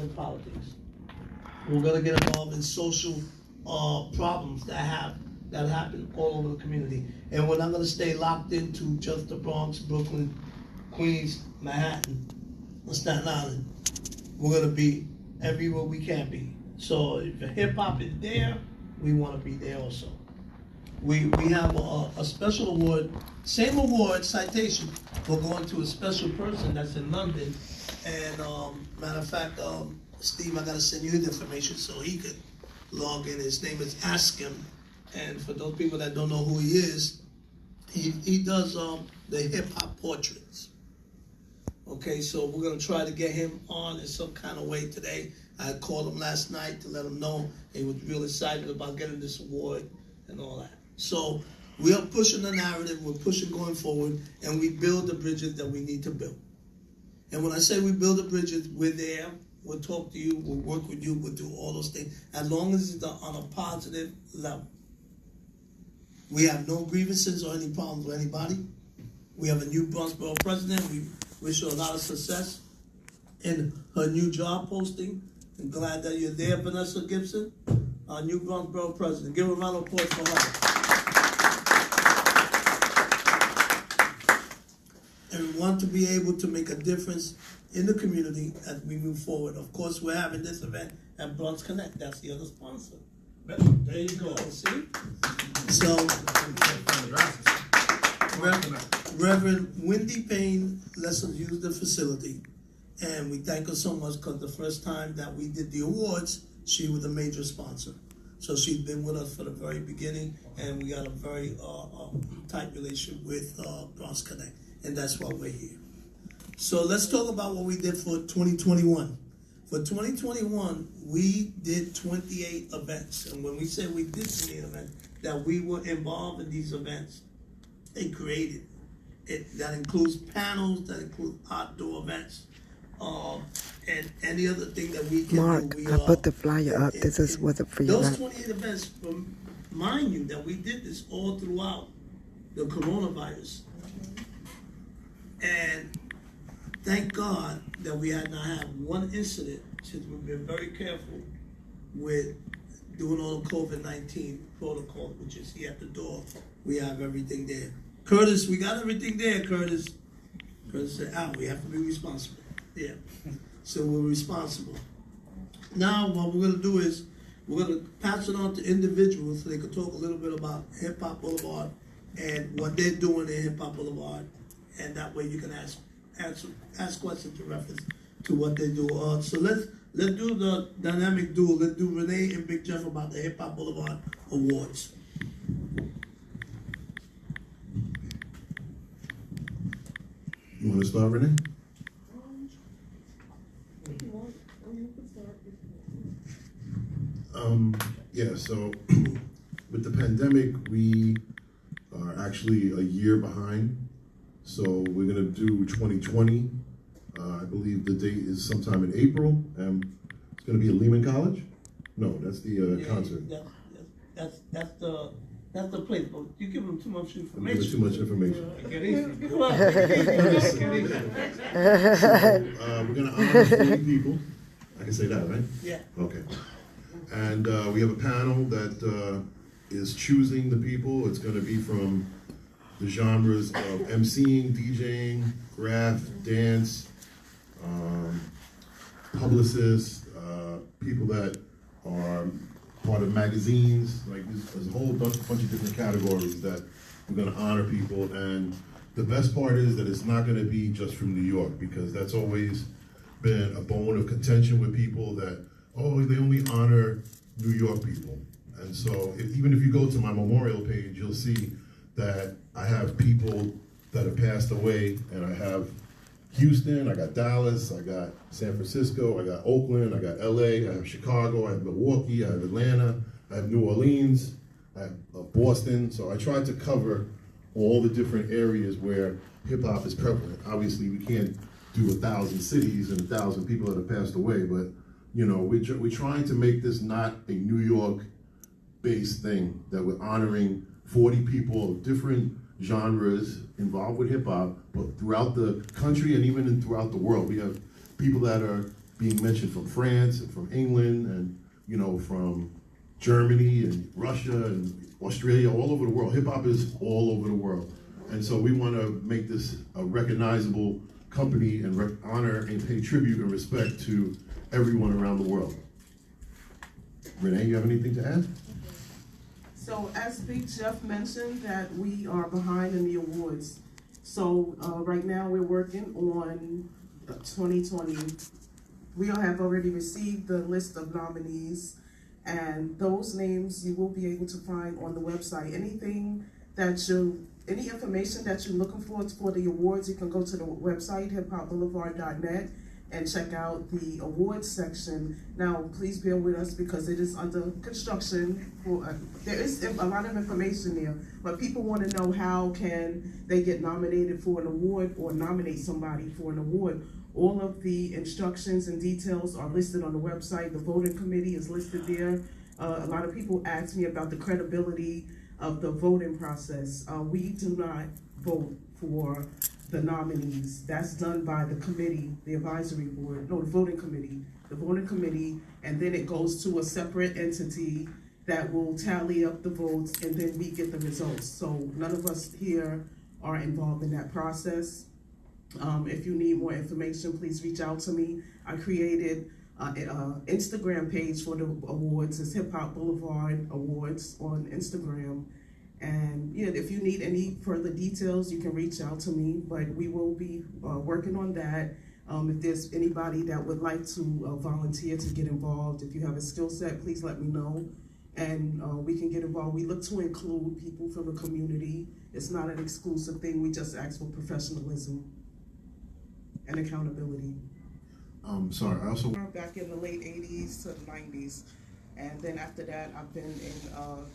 involved in politics. We're gonna get involved in social problems that happen all over the community. And we're not gonna stay locked into just the Bronx, Brooklyn, Queens, Manhattan, or Staten Island. We're gonna be everywhere we can be. So if hip hop is there, we wanna be there also. We have a special award, same award citation, we're going to a special person that's in London. And matter of fact, Steve, I gotta send you his information so he could log in. His name is Ask Him. And for those people that don't know who he is, he does the hip hop portraits. Okay, so we're gonna try to get him on in some kind of way today. I called him last night to let him know he was real excited about getting this award and all that. So we are pushing the narrative, we're pushing going forward, and we build the bridges that we need to build. And when I say we build the bridges, we're there, we'll talk to you, we'll work with you, we'll do all those things, as long as it's on a positive level. We have no grievances or any problems with anybody. We have a new Bronx Borough president. We wish her a lot of success in her new job posting. I'm glad that you're there, Vanessa Gibson, our new Bronx Borough president. Give a round of applause for her. And we want to be able to make a difference in the community as we move forward. Of course, we're having this event at Bronx Connect. That's the other sponsor. There you go. See? So, Reverend Wendy Payne lets us use the facility. And we thank her so much because the first time that we did the awards, she was a major sponsor. So she's been with us for the very beginning, and we got a very tight relationship with Bronx Connect. And that's why we're here. So let's talk about what we did for 2021. For 2021, we did 28 events. And when we say we did 28 events, that we were involved in these events, they created it. That includes panels, that includes outdoor events, and any other thing that we can Mark, do. I put the flyer up. This is what for you. Those 28 events, mind you, that we did this all throughout the coronavirus. And thank God that we had not had one incident, since we've been very careful with doing all the COVID-19 protocol, which is here at the door. We have everything there. Curtis, we got everything there, Curtis. Curtis said, we have to be responsible. Yeah, so we're responsible. Now what we're gonna do is, we're gonna pass it on to individuals so they can talk a little bit about Hip Hop Boulevard and what they're doing in Hip Hop Boulevard. And that way you can ask questions in reference to what they do. So let's do the dynamic duel. Let's do Renee and Big Jeff about the Hip Hop Boulevard Awards. You want to start, Renee? Yeah, so with the pandemic, we are actually a year behind. So we're gonna do 2020. I believe the date is sometime in April, and it's gonna be at Lehman College. No, that's the concert. That's the place, but you give them too much I'm information. giving too much information. Get easy. Come on. So we're gonna honor 40 people. I can say that, right? Yeah. Okay. And we have a panel that is choosing the people. It's gonna be from the genres of MCing, DJing, graph, dance, publicists, people that are part of magazines. Like there's a whole bunch of different categories that we're gonna honor people. And the best part is that it's not gonna be just from New York, because that's always been a bone of contention with people that, they only honor New York people. And so even if you go to my memorial page, you'll see that I have people that have passed away, and I have Houston, I got Dallas, I got San Francisco, I got Oakland, I got LA, I have Chicago, I have Milwaukee, I have Atlanta, I have New Orleans, I have Boston. So I tried to cover all the different areas where hip hop is prevalent. Obviously, we can't do 1,000 cities and 1,000 people that have passed away, but we're trying to make this not a New York-based thing, that we're honoring 40 people of different genres involved with hip hop, but throughout the country and even throughout the world. We have people that are being mentioned from France and from England and, you know, from Germany and Russia and Australia, all over the world. Hip hop is all over the world. And so we want to make this a recognizable company and honor and pay tribute and respect to everyone around the world. Renee, you have anything to add? So as Big Jeff mentioned, that we are behind in the awards. So right now we're working on 2020. We have already received the list of nominees, and those names you will be able to find on the website. Any information that you're looking for the awards, you can go to the website, hiphopboulevard.net, and check out the awards section. Now, please bear with us because it is under construction. There is a lot of information there, but people want to know how can they get nominated for an award or nominate somebody for an award. All of the instructions and details are listed on the website. The voting committee is listed there. A lot of people ask me about the credibility of the voting process. We do not vote for the nominees. That's done by the committee, the advisory board, no, the voting committee, and then it goes to a separate entity that will tally up the votes, and then we get the results. So none of us here are involved in that process. If you need more information, please reach out to me. I created an Instagram page for the awards. It's Hip Hop Boulevard Awards on Instagram. And yeah, if you need any further details, you can reach out to me, but we will be working on that. If there's anybody that would like to volunteer to get involved, if you have a skill set, please let me know, and we can get involved. We look to include people from the community. It's not an exclusive thing. We just ask for professionalism and accountability. Sorry, I also... Back in the late 80s to the 90s. And then after that, I've been in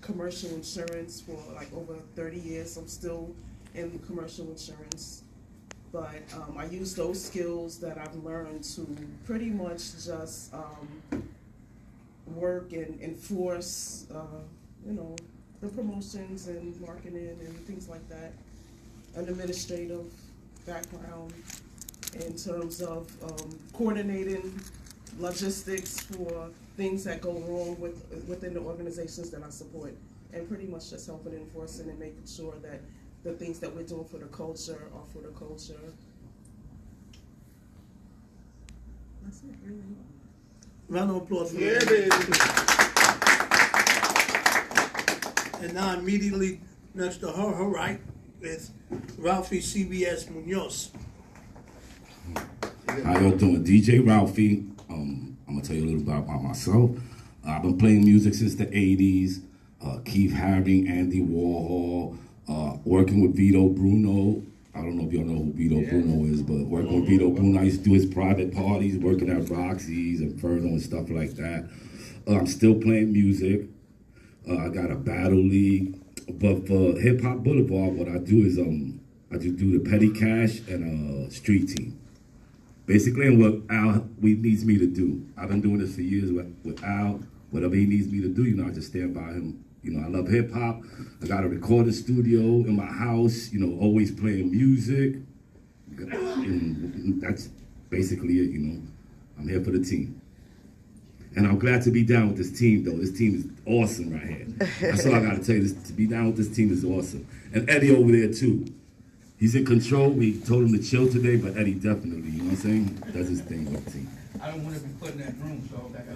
commercial insurance for like over 30 years. I'm still in commercial insurance. But I use those skills that I've learned to pretty much just work and enforce, you know, the promotions and marketing and things like that. An administrative background in terms of coordinating logistics for things that go wrong within the organizations that I support, and pretty much just helping enforcing and making sure that the things that we're doing for the culture are for the culture. That's it, really. Round of applause for Yeah, baby. And now immediately next to her right, is Ralphie CBS Munoz. How y'all doing? DJ Ralphie. I'm gonna tell you a little bit about myself. I've been playing music since the 80s. Keith Haring, Andy Warhol, working with Vito Bruno. I don't know if y'all know who Vito Bruno is, but working with Vito Bruno, I used to do his private parties, working at Roxy's, Inferno and stuff like that. I'm still playing music. I got a battle league. But for Hip Hop Boulevard, what I do is I just do the petty cash and street team. Basically, and what Al needs me to do. I've been doing this for years with Al. Whatever he needs me to do, you know, I just stand by him. You know, I love hip hop. I got a recording studio in my house, you know, always playing music. And that's basically it, you know. I'm here for the team. And I'm glad to be down with this team, though. This team is awesome right here. That's all I got to tell you. To be down with this team is awesome. And Eddie over there, too. He's in control. We told him to chill today, but Eddie definitely, you know what I'm saying? Does his thing with the team. I don't want to be put in that room, so that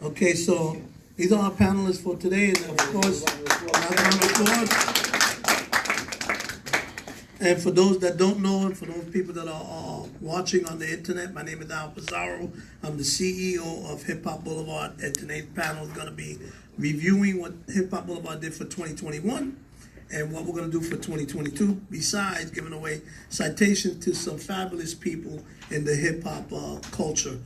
Okay, so these are our panelists for today, and of course, another round of applause. And for those that don't know, and for those people that are watching on the internet, my name is Al Pizarro. I'm the CEO of Hip Hop Boulevard, and today's panel is going to be reviewing what Hip Hop Boulevard did for 2021 and what we're going to do for 2022, besides giving away citations to some fabulous people in the hip hop culture.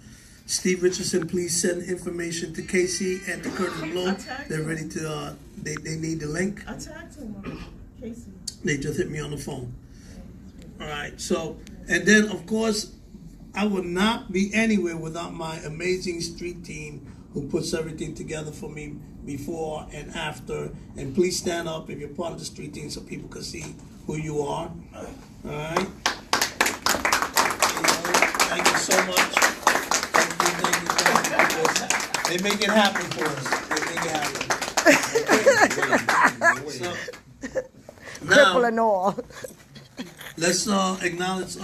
Steve Richardson, please send information to Casey and to Curtis Blow. They're ready to, they need the link. I tagged him, Casey. They just hit me on the phone. All right, so, and then of course, I would not be anywhere without my amazing street team who puts everything together for me before and after. And please stand up if you're part of the street team so people can see who you are. All right. so much. Thank you. They make it happen for us. They make it happen. So, Cripple now, and all. let's acknowledge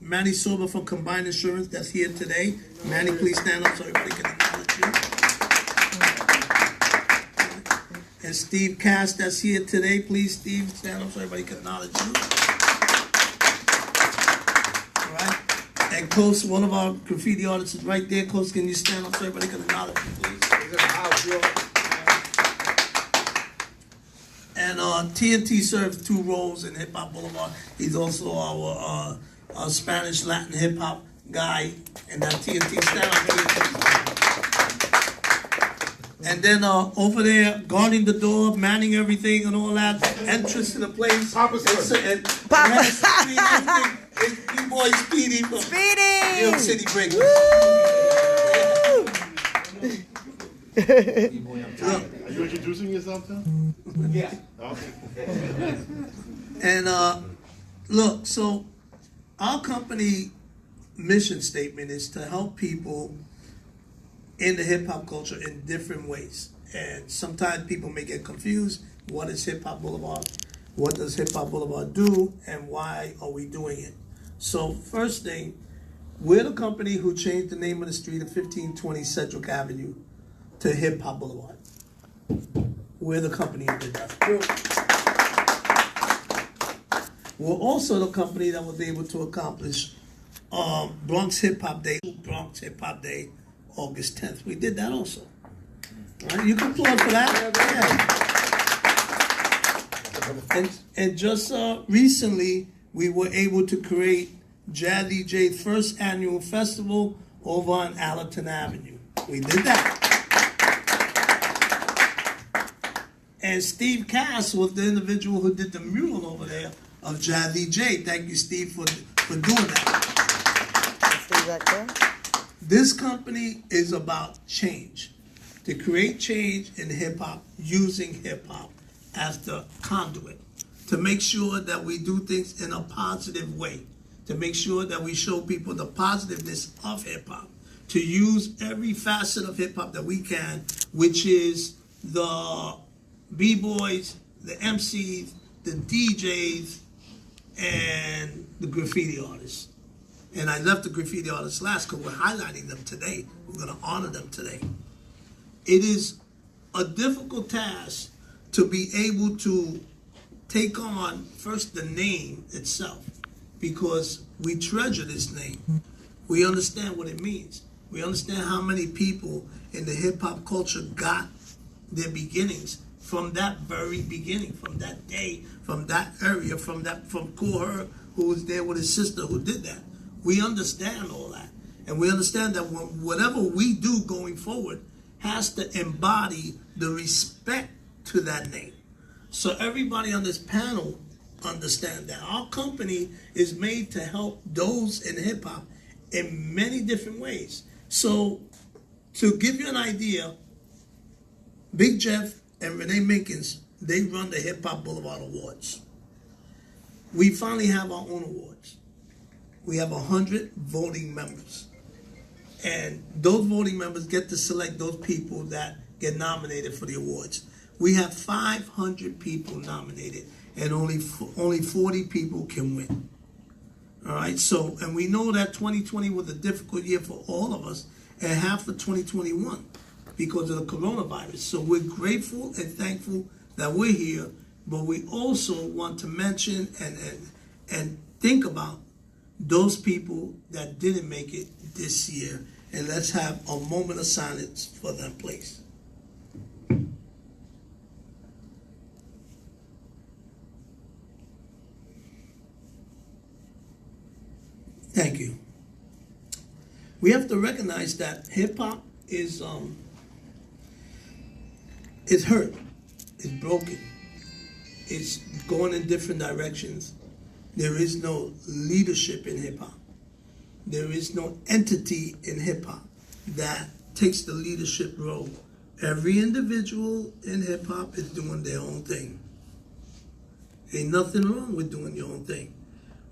Manny Silva from Combined Insurance that's here today. Manny, please stand up so everybody can acknowledge you. And Steve Cass that's here today. Please, Steve, stand up so everybody can acknowledge you. All right. And Coach, one of our graffiti artists is right there. Coach, can you stand up so everybody can acknowledge you, please? And TNT serves two roles in Hip Hop Boulevard. He's also our Spanish Latin hip hop guy, and that TNT stand up. And then over there, guarding the door, manning everything, and all that, entrance to the place. Papa. It's B-Boy Speedy from New York City Breakers. Are you introducing yourself now? Yeah. Okay. And look, so our company mission statement is to help people in the hip hop culture in different ways. And sometimes people may get confused. What is Hip Hop Boulevard? What does Hip Hop Boulevard do? And why are we doing it? So first thing, we're the company who changed the name of the street of 1520 Cedric Avenue to Hip Hop Boulevard. We're the company who did that. We're also the company that was able to accomplish Bronx Hip Hop Day, August 10th. We did that also. All right, you can applaud for that. Yeah. And just recently, we were able to create Jazzy J's first annual festival over on Allerton Avenue. We did that. And Steve Cass was the individual who did the mural over there of Jazzy J. Thank you, Steve, for doing that. Steve back there. This company is about change. To create change in hip-hop, using hip-hop as the conduit. To make sure that we do things in a positive way. To make sure that we show people the positiveness of hip-hop. To use every facet of hip-hop that we can, which is the B-boys, the MCs, the DJs, and the graffiti artists. And I left the graffiti artists last because we're highlighting them today. We're going to honor them today. It is a difficult task to be able to take on first the name itself, because we treasure this name. We understand what it means. We understand how many people in the hip-hop culture got their beginnings from that very beginning, from that day, from that area, from Kool Herc, who was there with his sister who did that. We understand all that. And we understand that whatever we do going forward has to embody the respect to that name. So everybody on this panel understand that our company is made to help those in hip-hop in many different ways. So to give you an idea, Big Jeff and Renee Minkins, they run the Hip Hop Boulevard Awards. We finally have our own awards. We have 100 voting members. And those voting members get to select those people that get nominated for the awards. We have 500 people nominated, and only 40 people can win. All right, so, and we know that 2020 was a difficult year for all of us, and half of 2021 because of the coronavirus. So we're grateful and thankful that we're here, but we also want to mention and think about those people that didn't make it this year. And let's have a moment of silence for them, please. Thank you. We have to recognize that hip-hop is hurt, it's broken, it's going in different directions. There is no leadership in hip-hop. There is no entity in hip-hop that takes the leadership role. Every individual in hip-hop is doing their own thing. Ain't nothing wrong with doing your own thing.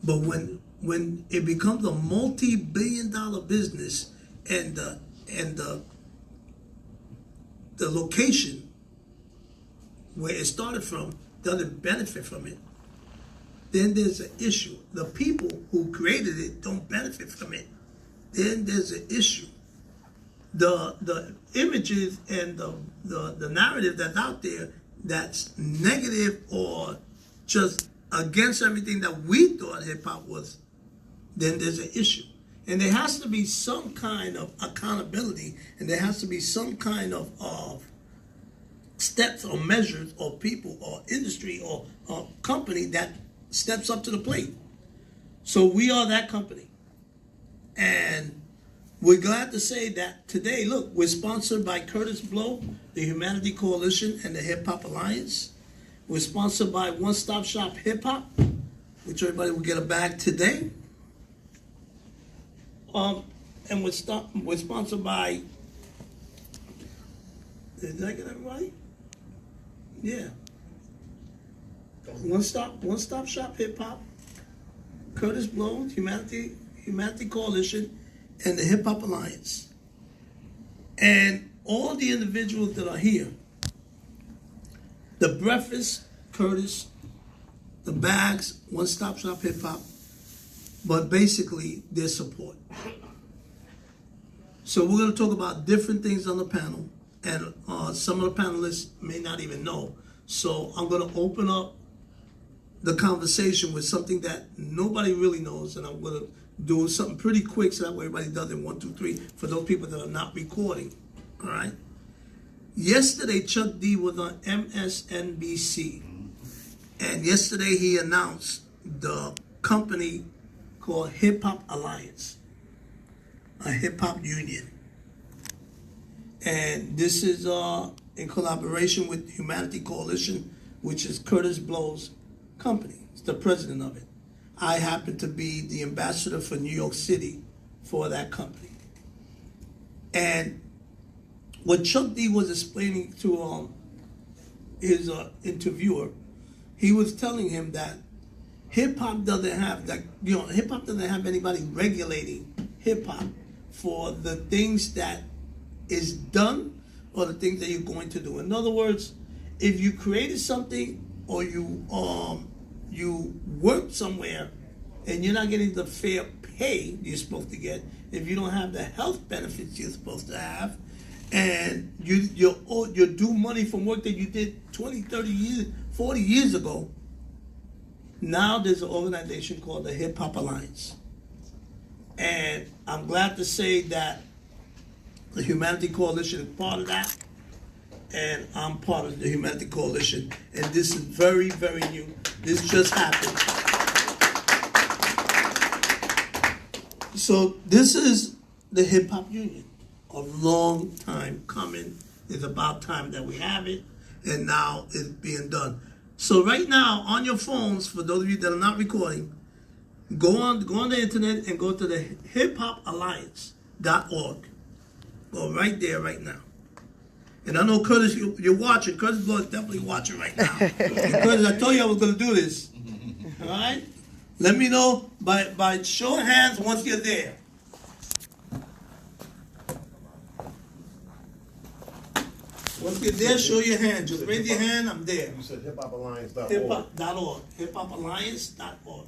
But when when it becomes a multi-billion-dollar business, and the location where it started from doesn't benefit from it, then there's an issue. The people who created it don't benefit from it, then there's an issue. The images and the narrative that's out there that's negative or just against everything that we thought hip hop was, then there's an issue. And there has to be some kind of accountability, and there has to be some kind of steps or measures or people or industry or company that steps up to the plate. So we are that company. And we're glad to say that today, look, we're sponsored by Curtis Blow, the Humanity Coalition, and the Hip Hop Alliance. We're sponsored by One Stop Shop Hip Hop, which everybody will get a bag today. And we're sponsored by, did I get everybody? Yeah. One Stop Shop Hip Hop, Curtis Blow, Humanity Coalition, and the Hip Hop Alliance. And all the individuals that are here, the Breakfast, Curtis, the Bags, One Stop Shop Hip Hop, but basically their support. So we're going to talk about different things on the panel, and some of the panelists may not even know. So I'm going to open up the conversation with something that nobody really knows, and I'm going to do something pretty quick so that way everybody does it 1, 2, 3 for those people that are not recording. All right. Yesterday, Chuck D was on MSNBC, and yesterday he announced the company called Hip Hop Alliance, a hip hop union, and this is in collaboration with Humanity Coalition, which is Curtis Blow's company. He's the president of it. I happen to be the ambassador for New York City for that company. And what Chuck D was explaining to his interviewer, he was telling him that hip hop doesn't have hip hop doesn't have anybody regulating hip hop for the things that is done or the things that you're going to do. In other words, if you created something or you work somewhere and you're not getting the fair pay you're supposed to get, if you don't have the health benefits you're supposed to have, and you're due money from work that you did 20, 30 years, 40 years ago, now there's an organization called the Hip Hop Alliance. And I'm glad to say that the Humanity Coalition is part of that, and I'm part of the Humanity Coalition, and this is very, very new. This just happened. So this is the Hip Hop Union, a long time coming. It's about time that we have it, and now it's being done. So right now, on your phones, for those of you that are not recording, go on the internet and go to the hiphopalliance.org. Go right there right now. And I know, Curtis, you're watching. Curtis Blow is definitely watching right now. And Curtis, I told you I was going to do this. All right? Let me know by show of hands once you're there. Once you're there, show your hand. Just raise your hand, I'm there. You said hiphopalliance.org. Hiphop.org. Hiphopalliance.org.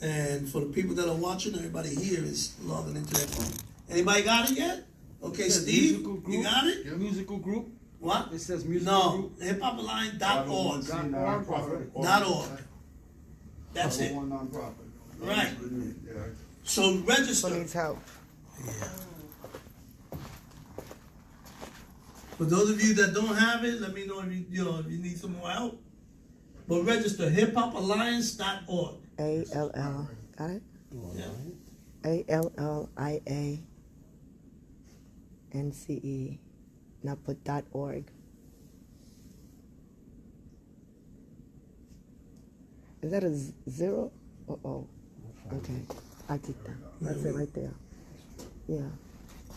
And for the people that are watching, everybody here is logging into their phone. Anybody got it yet? Okay, Steve, you got it? Your musical group? What? It says musical group. No, hiphopalliance.org. .org. That's it. One nonprofit. Right. Yeah. So Who register. needs help? For those of you that don't have it, let me know if you need some more help. But register hiphopalliance.org. ALL. Got it? Yeah. ALLIANCE. Now put .org. Is that a zero? Oh. Okay. I get that. That's it right there. Yeah.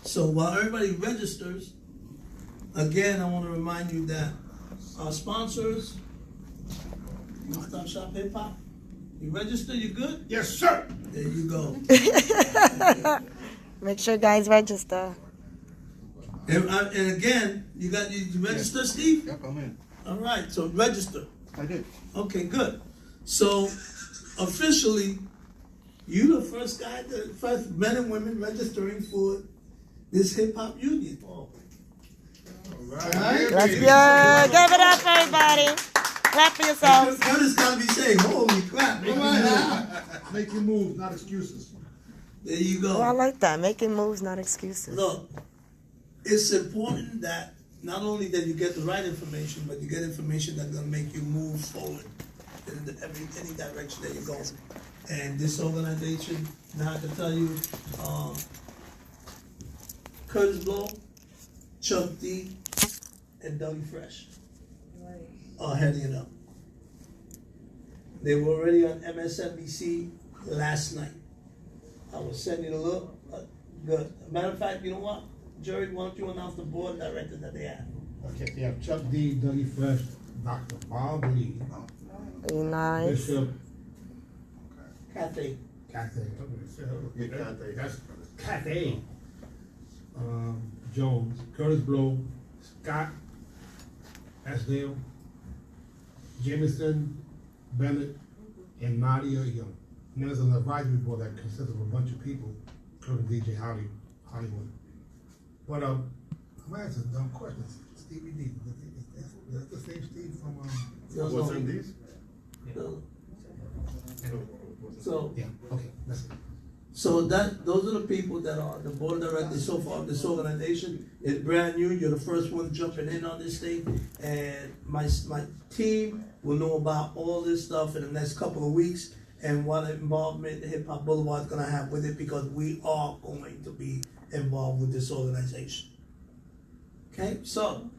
So while everybody registers, again, I want to remind you that Our sponsors, One Stop Shop Hip Hop. You register, you good? Yes, sir. There you go. Make sure guys register. And again, you register, Steve? Yep, I'm in. All right, so register. I did. Okay, good. So officially, you the first guy, the first men and women registering for this hip hop union. All Right. Let's go. Give it up, everybody. Clap for yourselves. Curtis gotta be saying, holy crap. All right. Making moves, not excuses. There you Oh, I go. like that. Making moves, not excuses. Look, it's important that not only that you get the right information, but you get information that's gonna make you move forward in any direction that you're going. And this organization, now I can tell you, Curtis Blow, Chuck D, and Dougie Fresh are heading it up. They were already on MSNBC last night. I was sending a look. Good. Matter of fact, you know what? Jerry, why don't you announce the board of directors that they have? Okay, you have Chuck D, Dougie Fresh, Dr. Bob Lee, Nice. Bishop Cathay. Cathay. Yeah, Cathay. That's Cathay. Jones, Curtis Blow, Scott Asdale, Jameson Bennett, and Nadia Young. And there's an advisory board that consists of a bunch of people, including DJ Hollywood. But I'm gonna ask a dumb question. Stevie D, is that the same Steve from What's in these? So, Yeah, okay, that's it. so those are the people that are the board of directors so far of this organization. It's brand new. You're the first one jumping in on this thing, and my team will know about all this stuff in the next couple of weeks and what involvement Hip Hop Boulevard is going to have with it, because we are going to be involved with this organization. Okay, so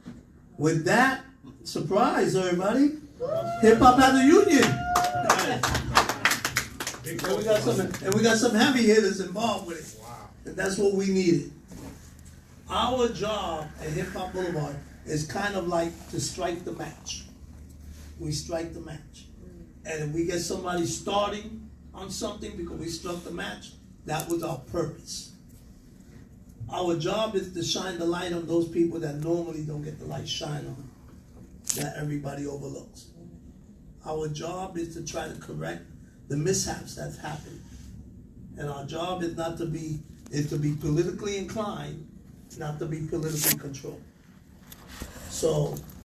with that, surprise everybody, Hip Hop has a union. And we got some heavy hitters involved with it. Wow. And that's what we needed. Our job at Hip Hop Boulevard is kind of like to strike the match. We strike the match. And if we get somebody starting on something because we struck the match, that was our purpose. Our job is to shine the light on those people that normally don't get the light shine on, that everybody overlooks. Our job is to try to correct the mishaps that's happened. And our job is to be politically inclined, not to be politically controlled. So